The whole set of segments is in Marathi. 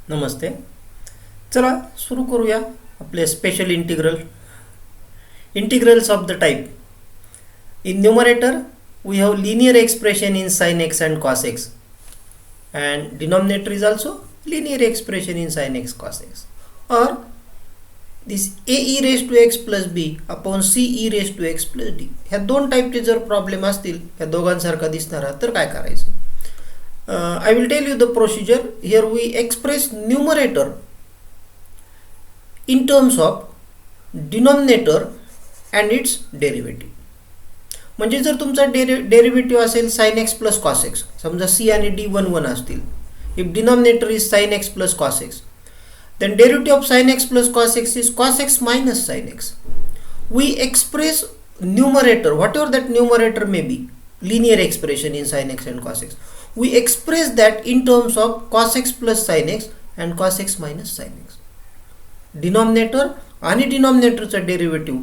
नमस्ते. चला सुरू करूया आपले special integrals of the type. In numerator we have linear expression in sin x and cos x, and denominator is also linear expression in sin x cos x, or this a e raised to x plus b upon c e raised to x plus d. ह्या दोन टाईपचे जर प्रॉब्लेम असतील ह्या दोघांसारखा दिसणारा तर काय करायचं. I will tell you the procedure. Here we express numerator in terms of denominator and its derivative. म्हणजे जर तुमचा डेरिव्हेटिव्ह असेल sin x plus cos x, समजा c आणि d 1 1 असतील, if denominator is sin x plus cos x, then derivative of sin x plus cos x is cos x minus sin x. We express numerator, whatever that numerator may be, linear expression in sin x and cos x, we express that in terms of cos x plus sin x and cos x minus sin x. Denominator आणि डिनॉमिनेटरचा डेरिव्हेटिव्ह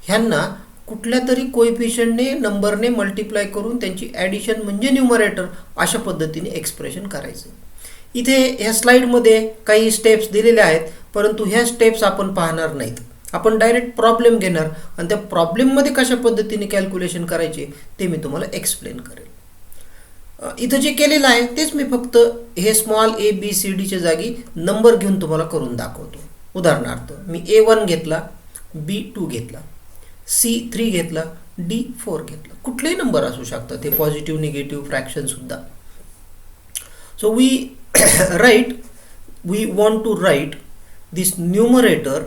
ह्यांना कुठल्या तरी कोएफिशियंटने नंबरने मल्टिप्लाय करून त्यांची ॲडिशन म्हणजे न्यूमरेटर अशा पद्धतीने एक्सप्रेशन करायचं. इथे ह्या स्लाईडमध्ये काही स्टेप्स दिलेल्या आहेत, परंतु ह्या स्टेप्स आपण पाहणार नाहीत. आपण डायरेक्ट प्रॉब्लेम घेणार आणि त्या प्रॉब्लेममध्ये कशा पद्धतीने कॅल्क्युलेशन करायचे ते मी तुम्हाला एक्सप्लेन करेल. इथं जे केलेलं आहे तेच मी फक्त हे स्मॉल ए बी सी डीच्या जागी नंबर घेऊन तुम्हाला करून दाखवतो. उदाहरणार्थ मी A1 घेतला, B2 घेतला, C3 घेतला, D4 घेतला. कुठलेही नंबर असू शकतात, ते पॉझिटिव्ह निगेटिव्ह फ्रॅक्शन सुद्धा. So we want to write this numerator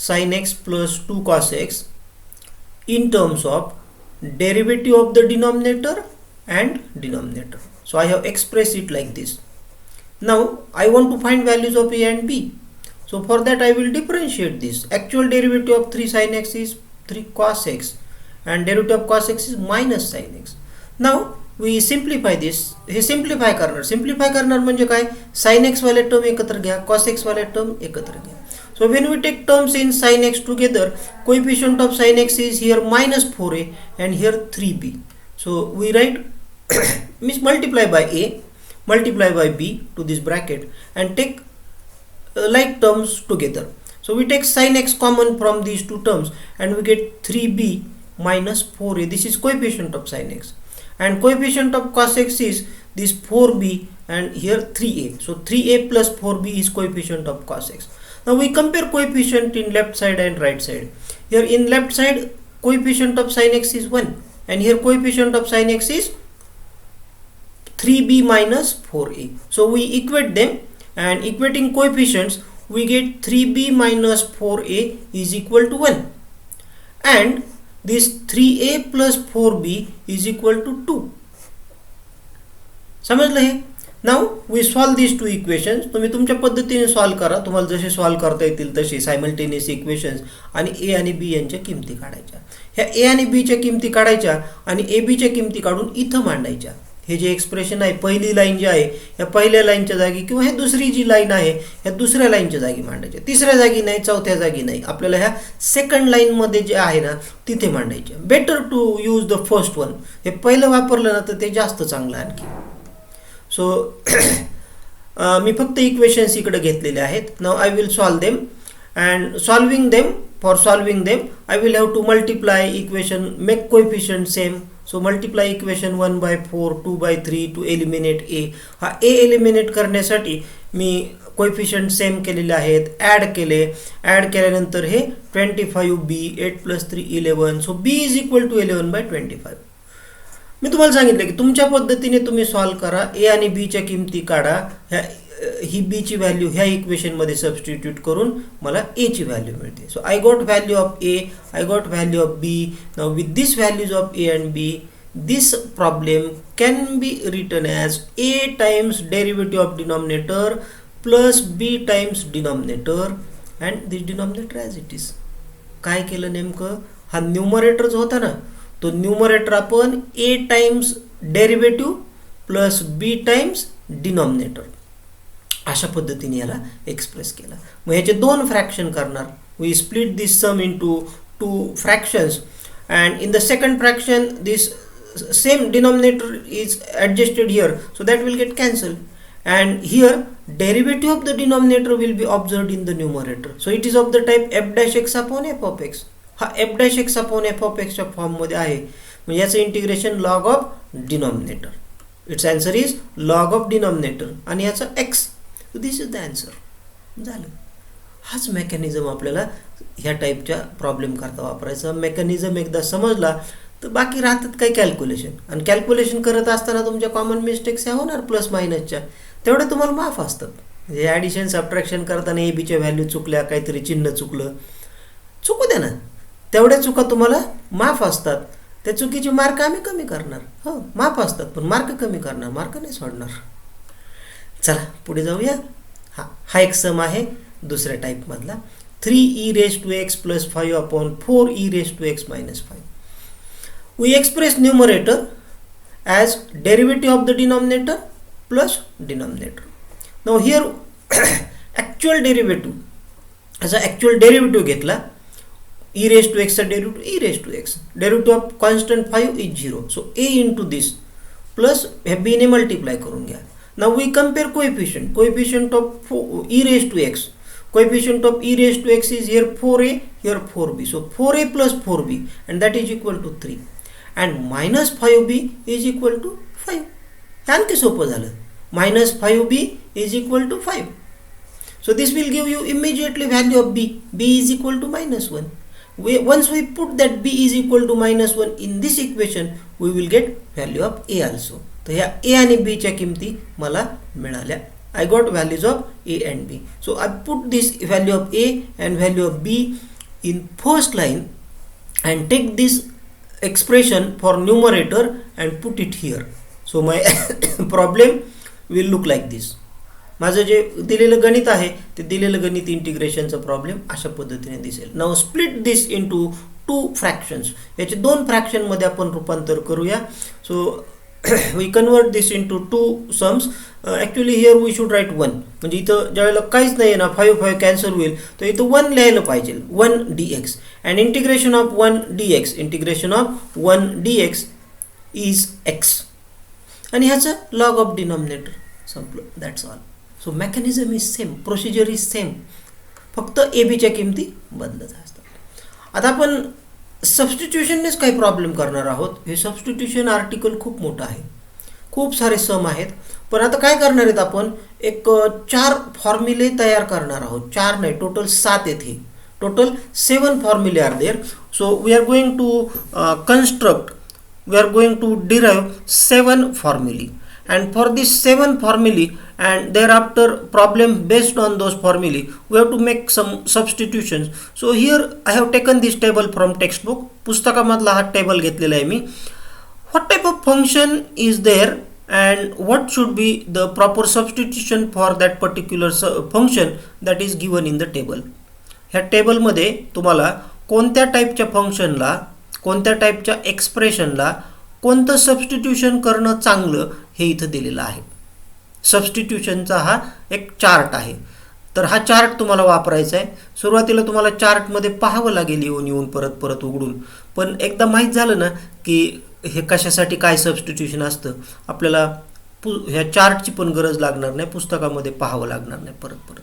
sin x plus 2 cos x in terms of derivative of the denominator and denominator. So I have expressed it like this. Now I want to find values of a and b. So for that I will differentiate this. Actual derivative of 3 sin x is 3 cos x and derivative of cos x is minus sin x. Now we simplify this. हे सिम्प्लिफाय करणार म्हणजे काय, sin x वाले टर्म एकत्र घ्या, cos x वाले टर्म एकत्र घ्या. So when we take terms in sin x together, coefficient of sin x is here minus 4a and here 3b. So we write means multiply by a, multiply by b to this bracket and take like terms together. So we take sin x common from these two terms and we get 3b minus 4a. This is coefficient of sin x, and coefficient of cos x is this 4b and here 3a. So 3a plus 4b is coefficient of cos x. Now we compare coefficient in left side and right side. Here in left side coefficient of sin x is 1 and here coefficient of sin x is 3b minus 4a. So we equate them, and equating coefficients we get 3b minus 4a is equal to 1 and this 3a plus 4b is equal to 2. समजलं हे. Now we solve this two equations. तुम्ही तुमच्या पद्धतीने सॉल्व करा, तुम्हाला जसे सॉल्व करता येतील तसे सायमल्टेनियस इक्वेशन्स, आणि ए आणि बी यांच्या किमती काढायच्या. ह्या ए आणि बीच्या किमती काढायच्या आणि ए बीच्या किमती काढून इथं मांडायच्या. हे जे एक्सप्रेशन आहे, पहिली लाईन जी आहे या पहिल्या लाईनच्या जागी, किंवा हे दुसरी जी लाईन आहे ह्या दुसऱ्या लाईनच्या जागी मांडायच्या. तिसऱ्या जागी नाही, चौथ्या जागी नाही, आपल्याला ह्या सेकंड लाईनमध्ये जे आहे ना तिथे मांडायच्या. Better to use the first one. हे पहिलं वापरलं ना तर ते जास्त चांगलं आणखी. सो मी फक्त इक्वेशन्स इकडे घेतलेले आहेत. Now I will solve them, and for solving them I will have to multiply equation, make coefficient same. So multiply equation 1/4, 2/3 to eliminate A. हा ए एलिमिनेट करण्यासाठी मी कोएफिशिएंट सेम केलेले आहेत, ॲड केल्यानंतर हे 25b, 8 + 3 11. So b is equal to 11/25. मी तुम्हाला सांगितलं की तुमच्या पद्धतीने तुम्ही सॉल्व करा, ए आणि बीच्या किमती काढा, ही बीची व्हॅल्यू ह्या इक्वेशनमध्ये सबस्टिट्यूट करून मला एची व्हॅल्यू मिळते. So I got value of A, I got value of B. Now with this values of A and B, this problem can be written as A times derivative of denominator plus B times denominator and this denominator as it is. काय केलं नेमकं, हा न्यूमरेटर जो होता ना तो न्यूमरेटर आपण ए times derivative plus B times denominator अशा पद्धतीने याला एक्सप्रेस केला. मग ह्याचे दोन फ्रॅक्शन करणार. We split this sum into 2 fractions, and in the second fraction this same denominator is adjusted here, so that will get cancelled, and here derivative of the denominator will be observed in the numerator. So it is of the type f dash x upon f of x. हा f dash x upon f of x च्या फॉर्ममध्ये आहे. म्हणजे याचं integration log of denominator. It's answer is log of denominator आणि याचा x. So this is the answer. झालं. हाच मेकॅनिझम आपल्याला ह्या टाईपच्या प्रॉब्लेम करता वापरायचा. मेकॅनिझम एकदा समजला तर बाकी राहतात काही कॅल्क्युलेशन, आणि कॅल्क्युलेशन करत असताना तुमच्या कॉमन मिस्टेक्स ह्या होणार प्लस मायनसच्या, तेवढे तुम्हाला माफ असतात. म्हणजे ॲडिशन सबट्रॅक्शन करताना ए बीच्या व्हॅल्यू चुकल्या, काहीतरी चिन्ह चुकलं, चुकू द्या ना, तेवढ्या चुका तुम्हाला माफ असतात. त्या चुकीचे मार्क आम्ही कमी करणार. हो, माफ असतात पण मार्क कमी करणार, मार्क नाही सोडणार. चला पुढे जाऊया. हा एक सम आहे दुसऱ्या टाईपमधला. 3e raised to x plus 5 upon 4e raised to x minus 5. We express numerator as derivative of the denominator plus denominator. Now here actual derivative, as a actual derivative घेतला, e raised to x चा derivative e raised to x. Derivative of constant 5 is 0. So a into this plus b ने multiply करून घ्या. Now we compare coefficient. Coefficient of e raised to x. Coefficient of e raised to x is here 4a, here 4b. So 4a plus 4b, and that is equal to 3. And minus 5b is equal to 5. आणखी सोपं झालं. Minus 5b is equal to 5. So this will give you immediately value of b. b is equal to minus 1. Once we put that b is equal to minus 1 in this equation, we will get value of a also. तर ह्या a आणि b च्या किमती मला मिळाल्या. I got values of a and b. So I put this value of a and value of b in first line and take this expression for numerator and put it here. So my problem will look like this. माझं जे दिलेलं गणित आहे ते दिलेलं गणित इंटिग्रेशनचा प्रॉब्लेम अशा पद्धतीने दिसेल. नाउ स्प्लिट दिस इनटू 2 फ्रॅक्शन्स. याचे 2 फ्रॅक्शन मध्ये आपण रूपांतर करूया. So we convert this into 2 sums. Actually here we should write 1. म्हणजे इथं ज्यावेळेला काहीच नाही ना, 5 कॅन्सल होईल, तर इथं 1 लिहायला पाहिजे. 1 dx and integration of 1 dx, integration of 1 dx is x. आणि ह्याचं log of denominator संपलं. That's all. So mechanism is same, procedure is same. फक्त a b च्या किमती बदलत असतात. आता आपण सबस्टिट्यूशननेच काही प्रॉब्लेम करणार आहोत. हे सबस्टिट्यूशन आर्टिकल खूप मोठं आहे, खूप सारे सम आहेत. पण आता काय करणार आहेत आपण, एक 4 फॉर्म्युले तयार करणार आहोत. 4 नाही, टोटल 7 आहेत. हे टोटल 7 फॉर्म्युले are there. So we are going to construct, we are going to derive 7 formulae, and for this 7 formulae and thereafter problem based on those formulae we have to make some substitutions. So here I have taken this table from textbook. पुस्तकामधला हा टेबल घेतलेला आहे मी. What type of function is there and what should be the proper substitution for that particular function that is given in the table. ह्या टेबलमध्ये तुम्हाला कोणत्या टाईपच्या फंक्शनला, कोणत्या टाईपच्या एक्सप्रेशनला कोणतं सबस्टिट्यूशन करणं चांगलं हे इथं दिलेलं आहे. सबस्टिट्यूशनचा हा एक चार्ट आहे. तर हा चार्ट तुम्हाला वापरायचा आहे. सुरुवातीला तुम्हाला चार्टमध्ये पाहावं लागेल, येऊन परत परत उघडून. पण एकदा माहीत झालं ना की हे कशासाठी काय सबस्टिट्यूशन असतं, आपल्याला ह्या चार्टची पण गरज लागणार नाही, पुस्तकामध्ये पाहावं लागणार नाही परत परत.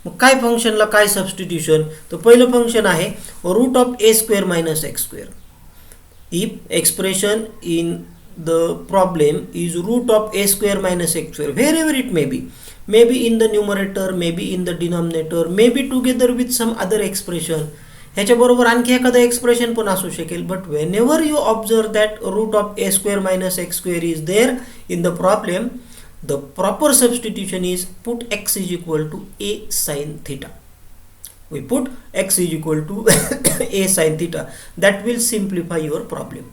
मग काय फंक्शनला काय सबस्टिट्यूशन, तर पहिलं फंक्शन आहे root of A square minus X square. If expression in the problem is root of a square minus x square, wherever it may be in the numerator, maybe in the denominator, maybe together with some other expression, ह्याच्याबरोबर आणखी एखादा एक्सप्रेशन पण असू शकेल. But whenever you observe that root of a square minus x square is there in the problem, the proper substitution is put x is equal to a sin theta. We put x is equal to a sin theta. That will simplify your problem.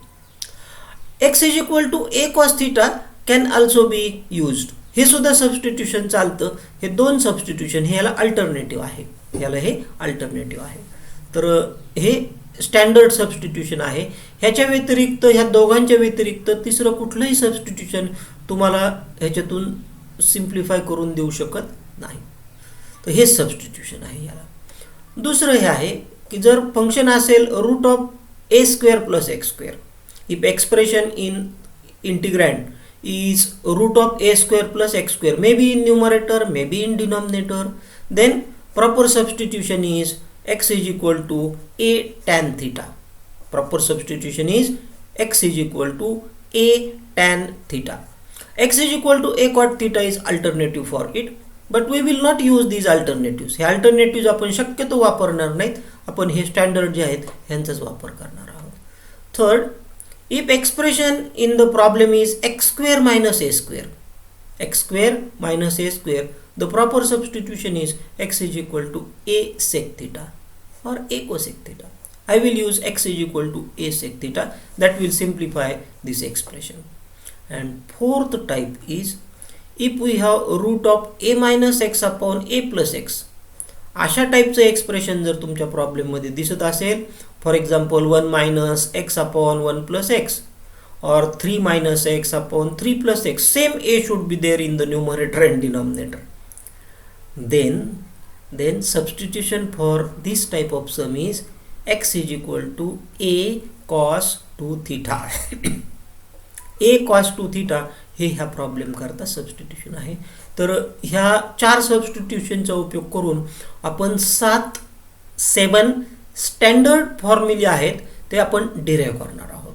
X is equal to a cos theta can also be used. हे सुद्धा सबस्टिट्यूशन चालतं. हे 2 सबस्टिट्यूशन, हे याला अल्टरनेटिव्ह आहे, याला हे अल्टरनेटिव्ह आहे. तर हे स्टँडर्ड सबस्टिट्यूशन आहे. ह्याच्या व्यतिरिक्त, ह्या दोघांच्या व्यतिरिक्त तिसरं कुठलंही सबस्टिट्यूशन तुम्हाला ह्याच्यातून सिम्प्लिफाय करून देऊ शकत नाही. तर हे सबस्टिट्यूशन आहे याला. दुसरं हे आहे की जर फंक्शन असेल root of A square plus X square, if expression in integrand is root of a square plus x square, maybe in numerator, maybe in denominator. Then proper substitution is x is equal to a tan theta. Proper substitution is x is equal to a tan theta. X is equal to a cot theta is alternative for it, but we will not use these alternatives. हे alternatives आपण शक्यतो वापरणार नाहीत. आपण हे स्टँडर्ड जे आहेत ह्यांचाच वापर करणार आहोत. Third, if expression in the problem is x square minus a square, x square minus a square, the proper substitution is x is equal to a sec theta or a cosec theta. I will use x is equal to a sec theta. That will simplify this expression. And fourth type is if we have root of a minus x upon a plus x. अशा टाईपचं एक्सप्रेशन जर तुमच्या प्रॉब्लेममध्ये दिसत असेल, for example 1 minus x upon 1 plus x or 3 minus x upon 3 plus x, same a should be there in the numerator and denominator. Then substitution for this type of sum is x is equal to a cos 2 theta. a cos 2 theta हे ह्या प्रॉब्लेम करता सबस्टिट्यूशन आहे. तर ह्या 4 सबस्टिट्यूशनचा उपयोग करून आपण 7 स्टँडर्ड फॉर्म्युले आहेत ते आपण डिराईव्ह करणार आहोत.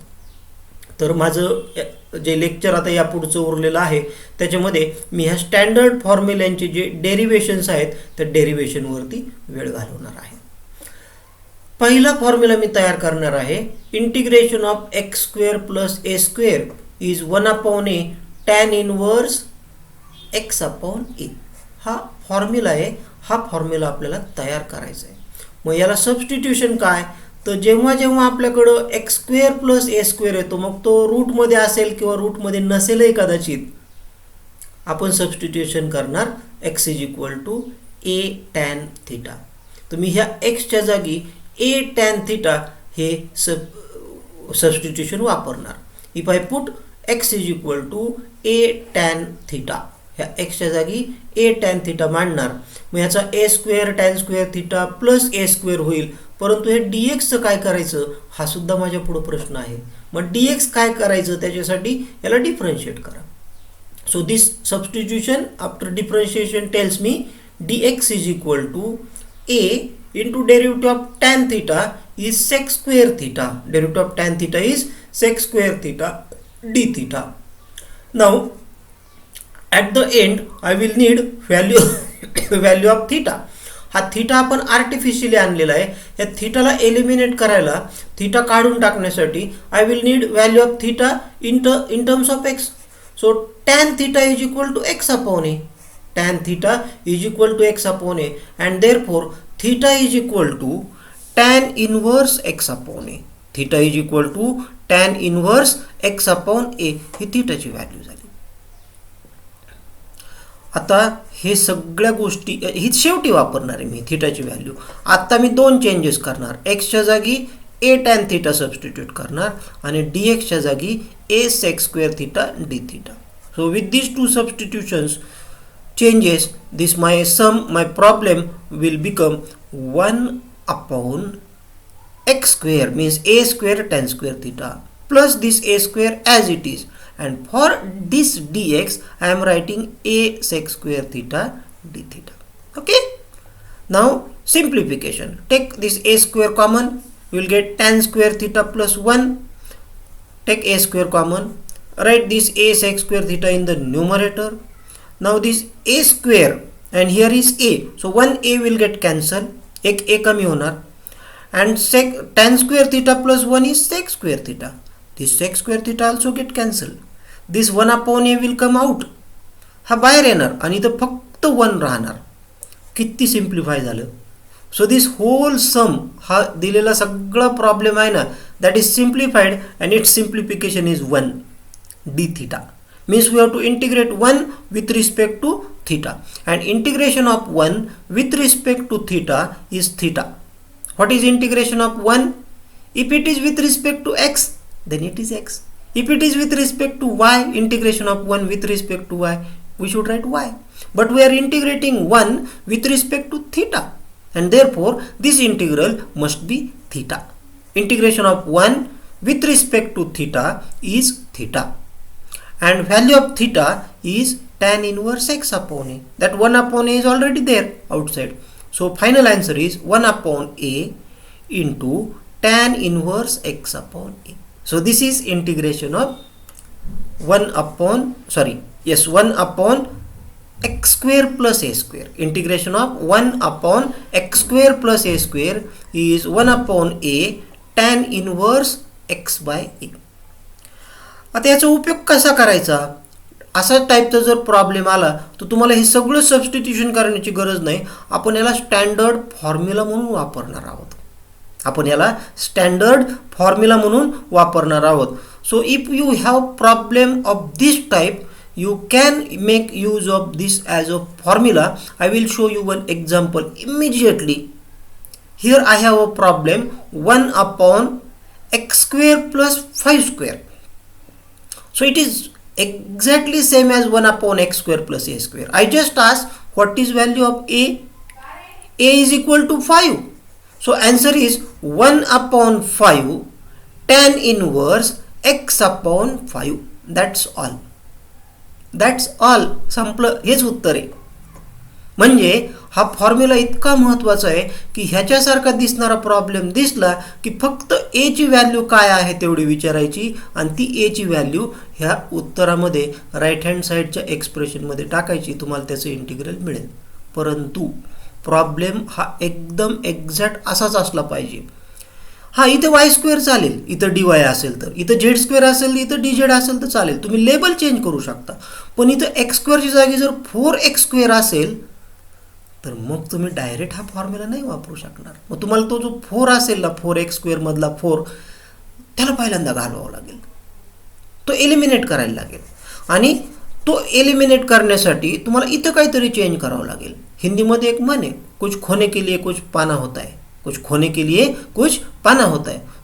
तर माझं जे लेक्चर आता या पुढचं उरलेलं आहे त्याच्यामध्ये मी ह्या स्टँडर्ड फॉर्म्युल्यांचे जे डेरिव्हेशन्स आहेत त्या डेरिव्हेशनवरती वेळ घालवणार आहे. पहिला फॉर्म्युला मी तयार करणार आहे. Integration of X square plus A square is 1 upon A tan inverse X upon A. हा फॉर्म्युला आहे. हा फॉर्म्युला आपल्याला तयार करायचा आहे. मग याला सबस्टिट्यूशन काय, तर जेव्हा जेव्हा आपल्याकडं x square plus A square येतो, मग तो रूटमध्ये असेल किंवा रूटमध्ये नसेलही कदाचित, आपण सबस्टिट्यूशन करणार X is equal to A tan theta. तर मी ह्या एक्सच्या जागी ए टॅन थिटा हे सबस्टिट्यूशन वापरणार. If I put X is equal to A tan theta, ह्या एक्सच्या जागी ए टॅन थिटा मांडणार. मग ह्याचा A square tan square theta plus A square होईल. परंतु हे डी एक्सचं काय करायचं हा सुद्धा माझ्या पुढं प्रश्न आहे. मग डी एक्स काय करायचं, त्याच्यासाठी याला डिफरन्शिएट करा. So this substitution after differentiation tells me D X is equal to A into derivative of tan theta is sec square theta. Derivative of tan theta is sec square theta d theta. Now at the end I will need value of theta. हा थीटा आपण आर्टिफिशियली आणलेला आहे. या थीटाला एलिमिनेट करायला, थीटा काढून टाकण्यासाठी I will need value of theta in terms of X. So tan theta is equal to X upon A. Tan theta is equal to X upon A and therefore theta is equal to tan inverse x upon a. Theta is equal to tan inverse x upon a. ही थीटाची व्हॅल्यू झाली. आता हे सगळ्या गोष्टी ही शेवटी वापरणार आहे मी थीटाची व्हॅल्यू. आता मी दोन चेंजेस करणार. एक्सच्या जागी ए टॅन थीटा सबस्टिट्यूट करणार आणि डी एक्सच्या जागी A sec square theta D theta. So with this two substitutions changes, this my problem will become 1 upon x square, means a square tan square theta plus this a square as it is, and for this dx I am writing a sec square theta d theta. Okay, now simplification. Take this a square common, you will get tan square theta plus 1. Take a square common, write this a sec square theta in the numerator. Now this a square and here is a, so one a will get cancelled, एक a कमी होणार, and sec tan square theta plus 1 is sec square theta. This sec square theta also get cancelled. This 1 upon a will come out. हा बाहेर येणार आणि इथं फक्त 1 राहणार. किती सिम्प्लिफाय झालं. सो दिस होल सम, हा दिलेला सगळा प्रॉब्लेम आहे ना, that is simplified and it's simplification is 1 d theta. Means we have to integrate 1 with respect to theta, and integration of 1 with respect to theta is theta. What is integration of 1? If it is with respect to x, then it is x. If it is with respect to y, integration of 1 with respect to y, we should write y. But we are integrating 1 with respect to theta, and therefore this integral must be theta. Integration of 1 with respect to theta is theta. and value of theta is tan inverse x upon a. That 1 upon a is already there outside. So final answer is 1 upon a into tan inverse x upon a. So this is integration of 1 upon x square plus a square. Integration of 1 upon x square plus a square is 1 upon a tan inverse x by a. आता याचा उपयोग कसा करायचा? असा टाईपचा जर प्रॉब्लेम आला तर तुम्हाला हे सगळं सबस्टिट्यूशन करण्याची गरज नाही. आपण याला स्टँडर्ड फॉर्म्युला म्हणून वापरणार आहोत. So if you have problem of this type, you can make use of this as a formula. I will show you one example immediately. Here I have a problem 1 upon x square plus 5 square. So it is exactly same as 1 upon x square plus a square. I just asked what is value of a. A is equal to 5. So answer is 1 upon 5 tan inverse x upon 5. That's all. संपलं. हेच उत्तर आहे. म्हणजे हा फॉर्म्युला इतका महत्त्वाचा आहे की ह्याच्यासारखा दिसणारा प्रॉब्लेम दिसला की फक्त ए ची व्हॅल्यू काय आहे तेवढी विचारायची आणि ती ए ची व्हॅल्यू ह्या उत्तरामध्ये राईट हँड साईडच्या एक्सप्रेशनमध्ये टाकायची. तुम्हाला त्याचं इंटिग्रल मिळेल. परंतु प्रॉब्लेम हा एकदम एक्झॅक्ट असाच असला पाहिजे. हा इथे वाय स्क्वेअर चालेल, इथं डी वाय असेल तर, इथं झेड स्क्वेअर असेल, इथं डी झेड असेल तर चालेल. तुम्ही लेबल चेंज करू शकता. पण इथं एक्स स्क्वेअरची जागी जर 4x स्क्वेअर असेल तर मग तुम्ही डायरेक्ट हा फॉर्म्युला नाही वापरू शकणार. मग तुम्हाला तो जो 4 असेल ना, 4x स्क्वेअर मधला 4, त्याला पहिल्यांदा घालवावं लागेल, तो एलिमिनेट करायला लागेल. आणि तो एलिमिनेट करण्यासाठी तुम्हाला इथं काहीतरी चेंज करावं लागेल. हिंदीमध्ये एक म्हण आहे, कुछ खोने के लिए कुछ पाना होता है.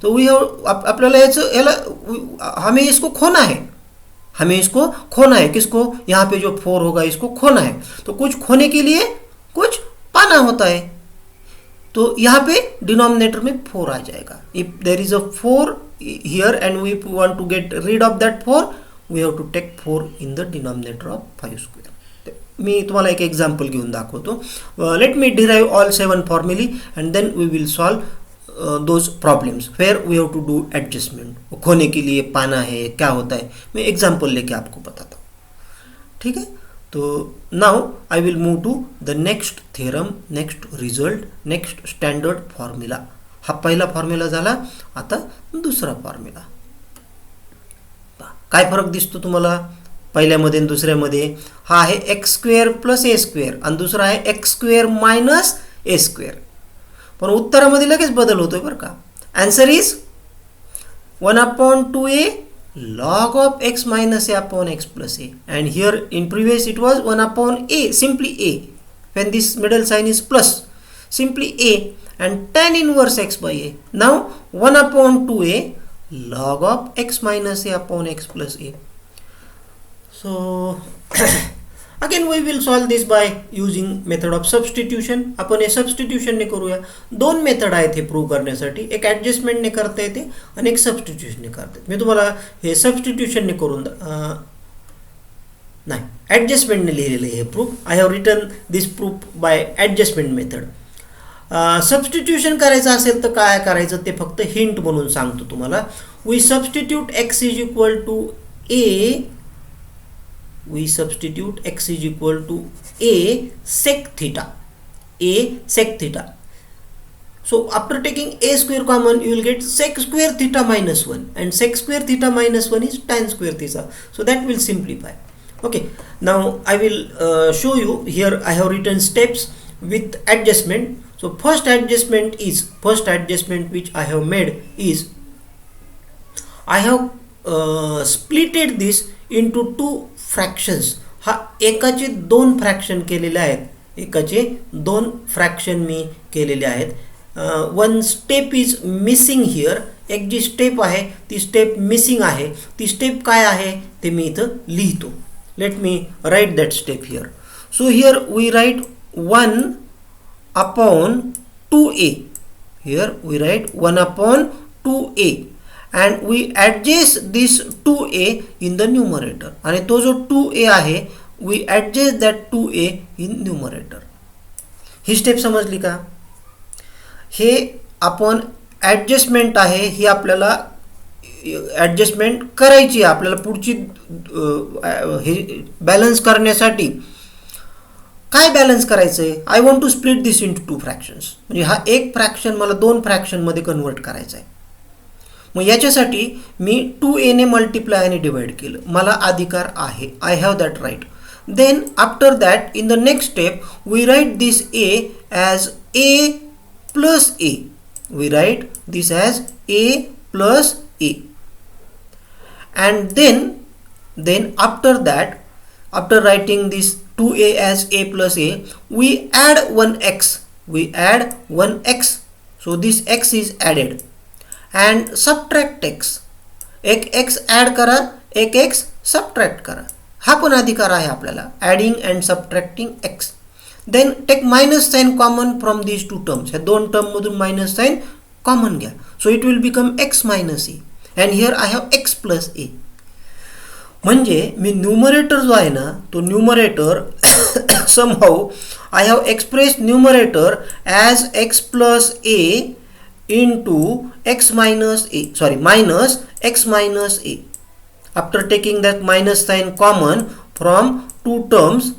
तो आपल्याला याला हमें इसको खोना है. किसको? यहाँ पे जो 4 होगा इसको खोना है. तो कुछ खोने के लिए कुछ पाना होता है. तो यहाँ पे डिनोमिनेटर में 4 आ जाएगा. If there is a 4 here and we want to get rid of that 4, we have to take 4 in the denominator of 5 square. मी तुम्हाला एक एक्झाम्पल घेऊन दाखवतो. Let me derive all 7 फॉर्म्युली and then we will solve those problems where we have to do adjustment. खोने के लिए पाना है, क्या होता है, मैं एग्जाम्पल लेके आपको बताता हूँ. ठीक है. तो now I will move to the next theorem, next result, next standard formula. हा पहिला फॉर्म्युला झाला. आता दुसरा फॉर्म्युला. काय फरक दिसतो तुम्हाला पहिल्यामध्ये आणि दुसऱ्यामध्ये? हा आहे x square plus A square आणि दुसरा आहे x square minus A square. पण उत्तरामध्ये लगेच बदल होतोय बरं का. Answer is 1/2a log of x minus a upon x plus a, and here in previous it was 1/a, simply a. When this middle sign is plus, simply a, and tan inverse x by a. Now 1/2a log of x minus a upon x plus a. So again we will solve this by using method of substitution. आपण हे substitution ने करूया. 2 मेथड आहेत हे प्रूव्ह करण्यासाठी. एक ॲडजस्टमेंट ने करता येते आणि एक सबस्टिट्यूशन ने करता येते. मी तुम्हाला हे सबस्टिट्यूशन ने करून नाही, ॲडजस्टमेंट ने लिहिलेलं आहे हे proof. I have written this proof by adjustment method. Substitution करायचं असेल तर काय करायचं ते फक्त हिंट म्हणून सांगतो तुम्हाला. We substitute x is equal to a. We substitute x is equal to a sec theta. So after taking a square common, you will get sec square theta minus 1, and sec square theta minus 1 is tan square theta. So that will simplify. Okay. Now I will show you. Here I have written steps with adjustment. So first adjustment which I have made is I have splitted this into 2 fractions. हा एकाचे 2 फ्रॅक्शन केलेले आहेत. मी केलेले आहेत. 1 स्टेप इज मिसिंग हिअर. एक जी स्टेप आहे ती स्टेप मिसिंग आहे. ती स्टेप काय आहे ते मी इथं लिहितो. Let me write that step here. So here we write 1/2a. Here we write 1/2a, and we adjust this 2a in the numerator. आणि तो जो 2a आहे we adjust that 2a in numerator. He step समजली का? हे आपण ॲडजस्टमेंट आहे, ही आपल्याला ॲडजस्टमेंट करायची आहे. आपल्याला पुढची हे बॅलन्स करण्यासाठी काय बॅलन्स करायचं आहे? I want to split this into 2 fractions. म्हणजे हा एक फ्रॅक्शन मला 2 फ्रॅक्शनमध्ये कन्वर्ट करायचा आहे. मग याच्यासाठी मी 2a ने मल्टिप्लाय आणि डिवाइड केलं. मला अधिकार आहे. I have that right. Then after that in the next step we write this a as a plus a. We write this as a plus a. And then after that, after writing this 2a as a plus a, we add 1x. We add 1x. So this x is added. And subtract x. एक x add करा, एक x subtract करा. हा पण अधिकार आहे आपल्याला, adding and subtracting x. Then take minus sign common from these two terms. ह्या दोन टर्म मधून minus sign common घ्या. So it will become x minus a. And here I have x plus a. म्हणजे मी न्यूमरेटर जो आहे ना, तो numerator somehow I have expressed numerator as x plus a into x minus a, sorry, minus x minus a. After taking that minus sign common from two terms,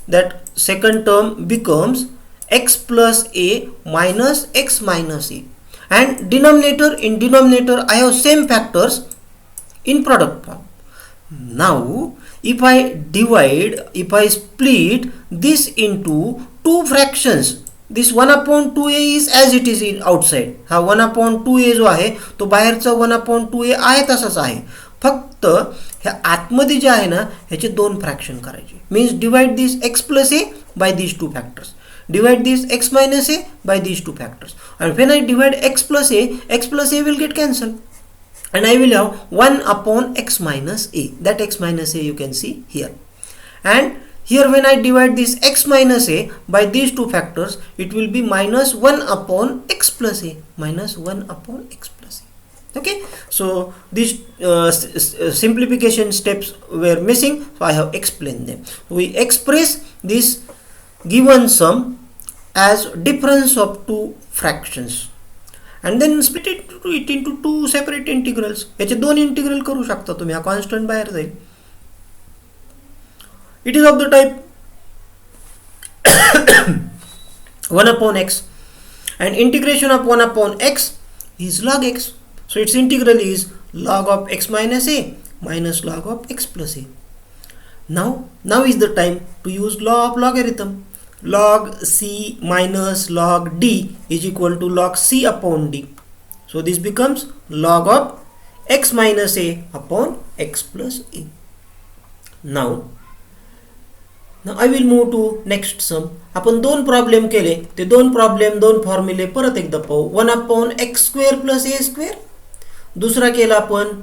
that second term becomes x plus a minus x minus a. And denominator, in denominator I have same factors in product form. Now if I split this into 2 fractions, this 1 upon 2a is as it is in outside. हा 1 upon 2a जो आहे तो बाहेरचा 1 upon 2a आहे तसाच आहे. फक्त ह्या आतमध्ये जे आहे ना ह्याचे 2 फ्रॅक्शन करायचे. Means divide this x plus a by these 2 factors. Divide this x minus a by these 2 factors. And when I divide x plus a will get cancelled. And I will have 1 upon x minus a. That x minus a you can see here. And here when I divide this x minus a by these 2 factors, it will be minus 1 upon x plus a. Minus 1 upon x plus a. Okay. So these simplification steps were missing. So I have explained them. We express this given sum as difference of 2 fractions and then split it into 2 separate integrals. याचे 2 इंटिग्रल करू शकता तुम्ही. हा कॉन्स्टंट बाहेर जाईल. It is of the type 1 upon x and integration of 1 upon x is log x. So its integral is log of x minus a minus log of x plus a. Now is the time to use law of logarithm. Log c minus log d is equal to log c upon d. So this becomes log of x minus a upon x plus a. Now I will move to next sum. आपण 2 प्रॉब्लेम केले. ते 2 प्रॉब्लेम 2 फॉर्म्युले परत एकदा पाहू. 1 upon x square plus a square. दुसरा केला आपण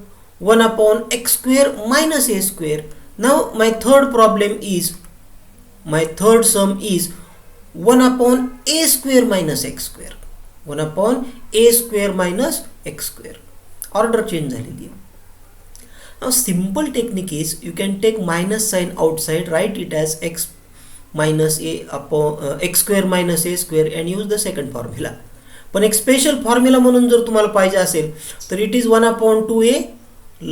1 upon x square minus a square. Now my third sum is 1 upon a square minus x square. 1 upon a square minus x square. Order change झालेली आहे. Now simple technique is you can take minus sign outside, write it as x minus a upon x square minus a square and use the second formula. पण एक स्पेशल फॉर्म्युला म्हणून जर तुम्हाला पाहिजे असेल तर it is 1 upon 2a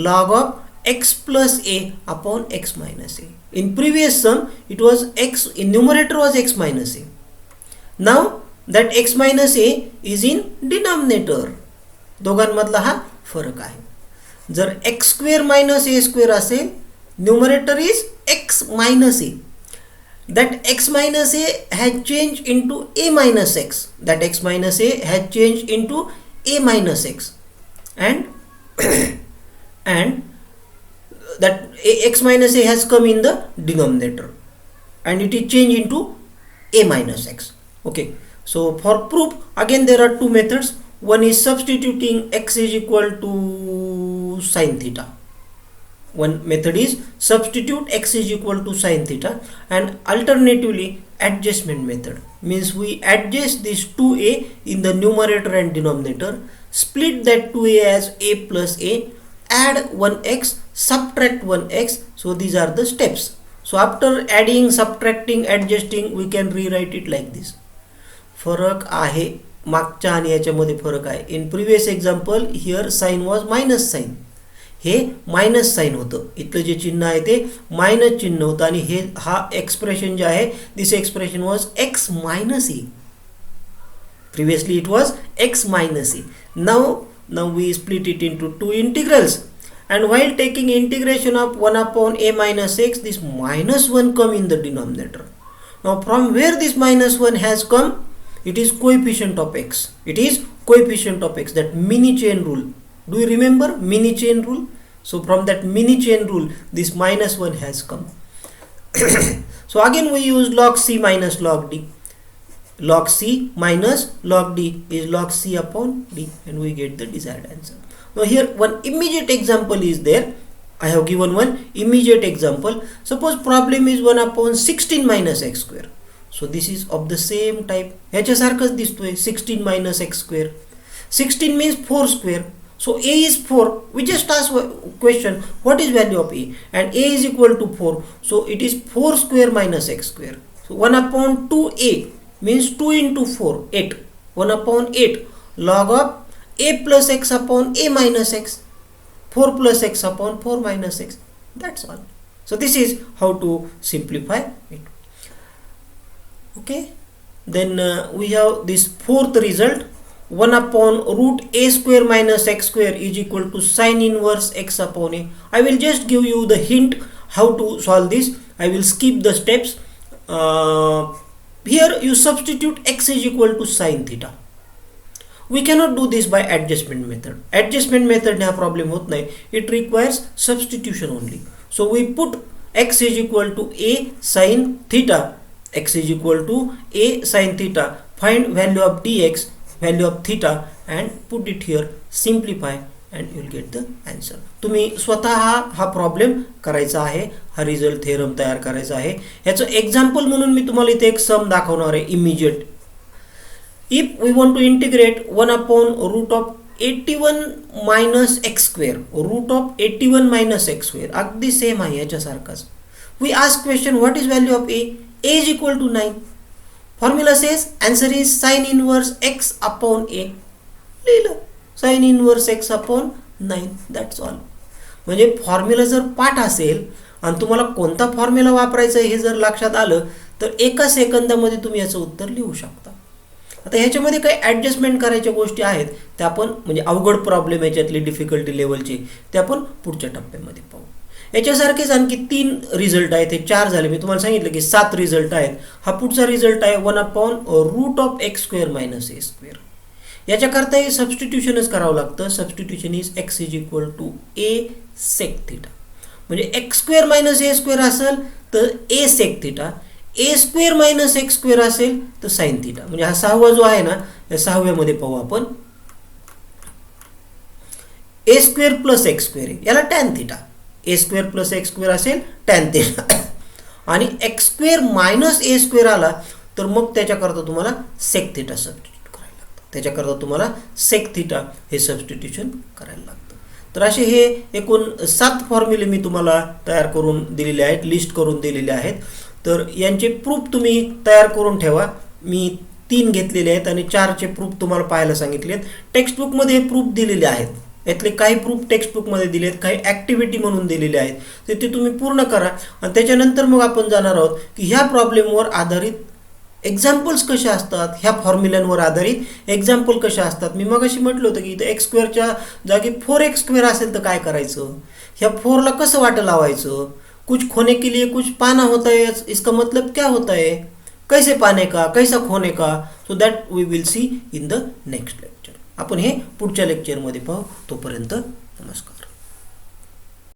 log of x plus a upon x minus a. In previous sum it was x, in numerator was x minus a. Now that x minus a is in denominator. दोघांमधला हा फरक आहे. जर x square minus a square असेल, numerator is x minus a. That x minus a has changed into a minus x. That x minus a has changed into a minus x. And that x minus a has come in the denominator and it is changed into a minus x. Okay, so for proof again there are 2 methods. One is substituting x is equal to sin theta. One method is substitute x is equal to sin theta, and alternatively adjustment method means we adjust this 2a in the numerator and denominator, split that 2a as a plus a, add 1x, subtract 1x. So these are the steps. So after adding, subtracting, adjusting, we can rewrite it like this. फरक आहे मागच्या आणि याच्यामध्ये फरक आहे. In previous example here sign was minus sign, हे मायनस साइन होतं, इथलं जे चिन्ह आहे ते मायनस चिन्ह होतं, आणि हे हा एक्सप्रेशन जे आहे this expression was X minus A. Previously it was X minus A. Now we split it into two integrals, and while taking integration of 1 upon a minus x, this minus 1 come in the denominator. Now from where this minus 1 has come? It is coefficient of x. It is coefficient of x, that mini chain rule. Do you remember mini chain rule? So from that mini chain rule, this minus 1 has come. So again we use log c minus log d. Log c minus log d is log c upon d, and we get the desired answer. Now here one immediate example is there. I have given one immediate example. Suppose problem is 1 upon 16 minus x square. So this is of the same type. ह्याच्यासारखंच दिसतोय 16 minus x square. 16 means 4 square. So a is 4. We just ask question, what is value of a? And a is equal to 4. So it is 4 square minus x square. So 1 upon 2a means 2 into 4, 8. 1 upon 8 log of a plus x upon a minus x, 4 plus x upon 4 minus x. That's all. So this is how to simplify it. Okay. Then we have this fourth result, 1 upon root a square minus x square is equal to sin inverse x upon a. I will just give you the hint how to solve this. I will skip the steps. Here you substitute x is equal to sin theta. We cannot do this by adjustment method. Adjustment method हा problem होत नाही. It requires substitution only. So we put x is equal to a sin theta. X is equal to a sin theta. Find value of dx, value of theta, and put it here. Simplify and you will get the answer. तुम्ही स्वतः हा प्रॉब्लेम करायचा आहे, हा रिझल्ट थेरम तयार करायचा आहे. याचं एक्झाम्पल म्हणून मी तुम्हाला इथे एक सम दाखवणार आहे immediate. If we want to integrate 1 upon root of 81 minus x square, root of 81 minus x square, अगदी सेम आहे याच्यासारखाच. We ask question, what is value of a? A is equal to 9. Formula says answer is sin inverse x upon a. लिहिलं sin inverse x upon 9. That's all. म्हणजे फॉर्म्युला जर पाठ असेल आणि तुम्हाला कोणता फॉर्म्युला वापरायचा हे जर लक्षात आलं तर एका सेकंदामध्ये तुम्ही याचं उत्तर लिहू शकता. आता ह्याच्यामध्ये काही ॲडजस्टमेंट करायच्या गोष्टी आहेत त्या आपण म्हणजे अवघड प्रॉब्लेम याच्यातली डिफिकल्टी लेवलची ते आपण पुढच्या टप्प्यामध्ये पाहू. याच्यासारखेच आणखी 3 रिझल्ट आहेत. हे 4 झाले. मी तुम्हाला सांगितलं की 7 रिझल्ट आहेत. हा पुढचा रिझल्ट आहे 1 upon root of X square minus A square. याच्याकरता हे सबस्टिट्यूशनच करावं लागतं. Substitution is X is equal to A sec theta. म्हणजे X square minus A square असेल तर A sec theta, A square minus X square असेल तर साइन थिटा. म्हणजे हा 6वा जो आहे ना, या 6व्यामध्ये पाहू आपण. ए स्क्वेअर प्लस एक्स स्क्वेअर याला tan theta, A square plus X square असेल टॅन थिटा, आणि x square minus A square आला तर मग त्याच्याकरता तुम्हाला सेक थिटा सबस्टिट्यूट करायला लागतं. त्याच्याकरता तुम्हाला सेक थिटा हे सबस्टिट्यूशन करायला लागतं. तर असे हे एकूण 7 फॉर्म्युले मी तुम्हाला तयार करून दिलेले आहेत, लिस्ट करून दिलेले आहेत. तर यांचे प्रूफ तुम्ही तयार करून ठेवा. मी 3 घेतलेले आहेत आणि 4चे प्रूफ तुम्हाला पाहायला सांगितले आहेत. टेक्स्टबुकमध्ये हे प्रूफ दिलेले आहेत. यातले काही प्रूफ टेक्स्टबुकमध्ये दिले आहेत, काही ॲक्टिव्हिटी म्हणून दिलेले आहेत. तर ते तुम्ही पूर्ण करा आणि त्याच्यानंतर मग आपण जाणार आहोत की ह्या प्रॉब्लेमवर आधारित एक्झाम्पल्स कशा असतात, ह्या फॉर्म्युल्यांवर आधारित एक्झाम्पल कशा असतात. मी मगाशी म्हटलं होतं की इथं एक्स स्क्वेअरच्या जागी 4x स्क्वेअर असेल तर काय करायचं, ह्या 4ला कसं वाटं लावायचं, कुछ खोने के लिए कुछ पाना होता है, इसका मतलब क्या होता है, कैसे पाने का, कैसा खोने का. So that we will see in the next lecture. आपण हे पुढच्या लेक्चरमध्ये पाहू. तोपर्यंत नमस्कार.